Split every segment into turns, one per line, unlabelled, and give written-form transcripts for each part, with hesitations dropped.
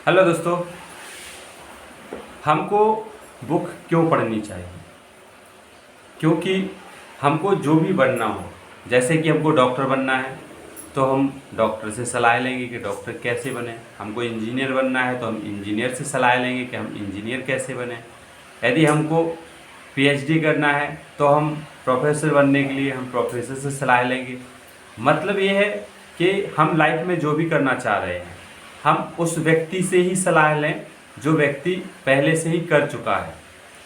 Hello दोस्तों, हमको book क्यों पढ़नी चाहिए? क्योंकि हमको जो भी बनना हो, जैसे कि हमको डॉक्टर बनना है तो हम डॉक्टर से सलाह लेंगे कि डॉक्टर कैसे बने। हमको इंजीनियर बनना है तो हम इंजीनियर से सलाह लेंगे कि हम इंजीनियर कैसे बने। यदि हमको पीएचडी करना है तो हम प्रोफेसर बनने के लिए हम प्रोफेसर से सलाह लेंगे। मतलब ये है कि हम लाइफ में जो भी करना चाह रहे हैं हम उस व्यक्ति से ही सलाह लें जो व्यक्ति पहले से ही कर चुका है।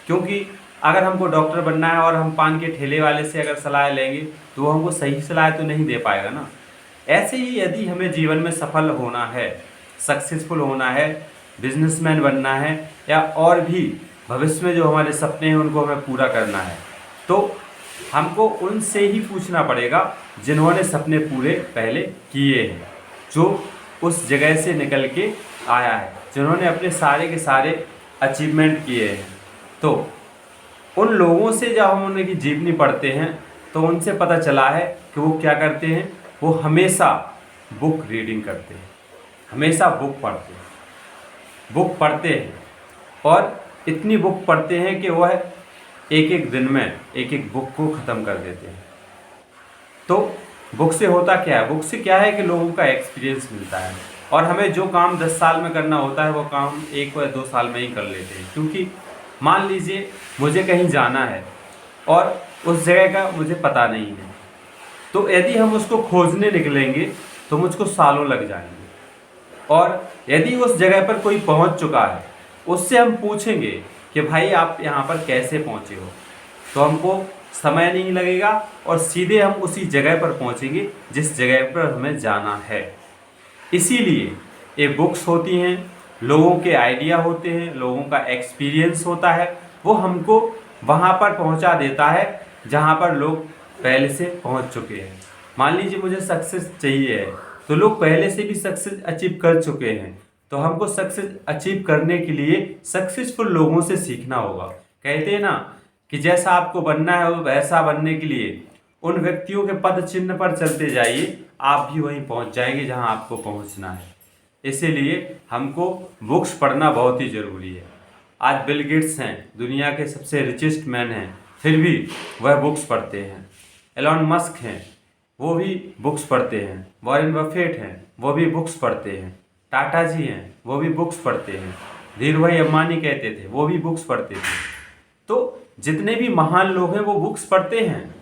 क्योंकि अगर हमको डॉक्टर बनना है और हम पान के ठेले वाले से अगर सलाह लेंगे तो वो हमको सही सलाह तो नहीं दे पाएगा ना। ऐसे ही यदि हमें जीवन में सफल होना है, सक्सेसफुल होना है, बिजनेसमैन बनना है या और भी भविष्य में जो हमारे सपने हैं उनको हमें पूरा करना है तो हमको उनसे ही पूछना पड़ेगा जिन्होंने सपने पूरे पहले किए हैं, जो उस जगह से निकल के आया है, जिन्होंने अपने सारे के सारे अचीवमेंट किए हैं। तो उन लोगों से जब हम उनकी जीवनी पढ़ते हैं तो उनसे पता चला है कि वो क्या करते हैं। वो हमेशा बुक रीडिंग करते हैं, हमेशा बुक पढ़ते हैं और इतनी बुक पढ़ते हैं कि वह एक एक दिन में एक एक बुक को ख़त्म कर देते हैं। तो बुक से होता क्या है? बुक से क्या है कि लोगों का एक्सपीरियंस मिलता है और हमें जो काम 10 साल में करना होता है वो काम 1 या 2 साल में ही कर लेते हैं। क्योंकि मान लीजिए मुझे कहीं जाना है और उस जगह का मुझे पता नहीं है, तो यदि हम उसको खोजने निकलेंगे तो मुझको सालों लग जाएंगे। और यदि उस जगह पर कोई पहुंच चुका है उससे हम पूछेंगे कि भाई आप यहाँ पर कैसे पहुँचे हो, तो हमको समय नहीं लगेगा और सीधे हम उसी जगह पर पहुँचेंगे जिस जगह पर हमें जाना है। इसीलिए ये बुक्स होती हैं, लोगों के आइडिया होते हैं, लोगों का एक्सपीरियंस होता है, वो हमको वहाँ पर पहुँचा देता है जहाँ पर लोग पहले से पहुँच चुके हैं। मान लीजिए मुझे सक्सेस चाहिए है तो लोग पहले से भी सक्सेस अचीव कर चुके हैं, तो हमको सक्सेस अचीव करने के लिए सक्सेसफुल लोगों से सीखना होगा। कहते हैं ना कि जैसा आपको बनना है वैसा बनने के लिए उन व्यक्तियों के पद चिन्ह पर चलते जाइए, आप भी वहीं पहुंच जाएंगे जहां आपको पहुंचना है। इसीलिए हमको बुक्स पढ़ना बहुत ही ज़रूरी है। आज बिल गेट्स हैं, दुनिया के सबसे रिचेस्ट मैन हैं, फिर भी वह बुक्स पढ़ते हैं। एलॉन मस्क हैं, वो भी बुक्स पढ़ते हैं। वॉरेन बफेट हैं, वो भी बुक्स पढ़ते हैं। टाटा जी हैं, वो भी बुक्स पढ़ते हैं। धीरू भाई अंबानी कहते थे, वो भी बुक्स पढ़ते थे। तो जितने भी महान लोग हैं वो बुक्स पढ़ते हैं।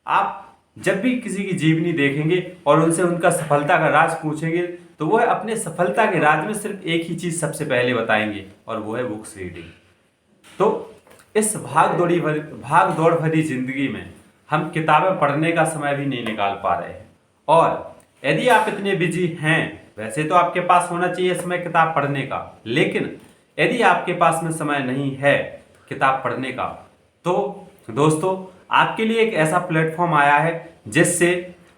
आप जब भी किसी की जीवनी देखेंगे और उनसे उनका सफलता का राज पूछेंगे तो वह अपने सफलता के राज में सिर्फ एक ही चीज़ सबसे पहले बताएंगे और वो है बुक्स रीडिंग। तो इस भाग दौड़ भरी जिंदगी में हम किताबें पढ़ने का समय भी नहीं निकाल पा रहे हैं। और यदि आप इतने बिजी हैं, वैसे तो आपके पास होना चाहिए समय किताब पढ़ने का, लेकिन यदि आपके पास में समय नहीं है किताब पढ़ने का तो दोस्तों आपके लिए एक ऐसा प्लेटफॉर्म आया है जिससे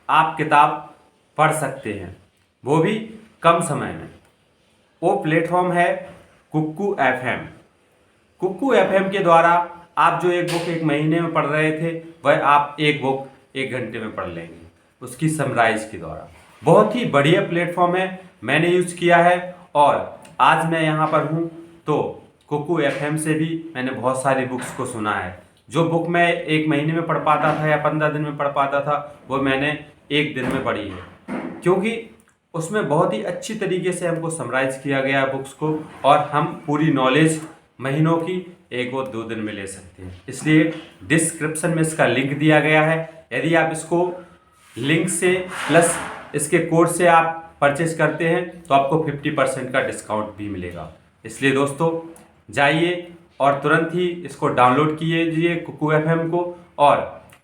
आप किताब पढ़ सकते हैं, वो भी कम समय में। वो प्लेटफॉर्म है कुक्कू एफएम। कुक्कू एफएम के द्वारा आप जो एक बुक 1 महीने में पढ़ रहे थे वह आप एक बुक 1 घंटे में पढ़ लेंगे उसकी समराइज के द्वारा। बहुत ही बढ़िया प्लेटफॉर्म है, मैंने यूज किया है और आज मैं यहाँ पर हूँ तो कुक्कू एफएम से भी मैंने बहुत सारी बुक्स को सुना है। जो बुक मैं 1 महीने में पढ़ पाता था या 15 दिन में पढ़ पाता था वो मैंने 1 दिन में पढ़ी है, क्योंकि उसमें बहुत ही अच्छी तरीके से हमको समराइज किया गया है बुक्स को और हम पूरी नॉलेज महीनों की 1 और 2 दिन में ले सकते हैं। इसलिए डिस्क्रिप्शन में इसका लिंक दिया गया है। यदि आप इसको लिंक से प्लस इसके कोड से आप परचेज करते हैं तो आपको 50% का डिस्काउंट भी मिलेगा। इसलिए दोस्तों जाइए और तुरंत ही इसको डाउनलोड कीजिए कुक्कू एफएम को और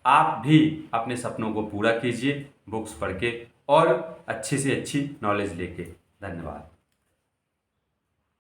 आप भी अपने सपनों को पूरा कीजिए बुक्स पढ़ के और अच्छी से अच्छी नॉलेज लेके। धन्यवाद।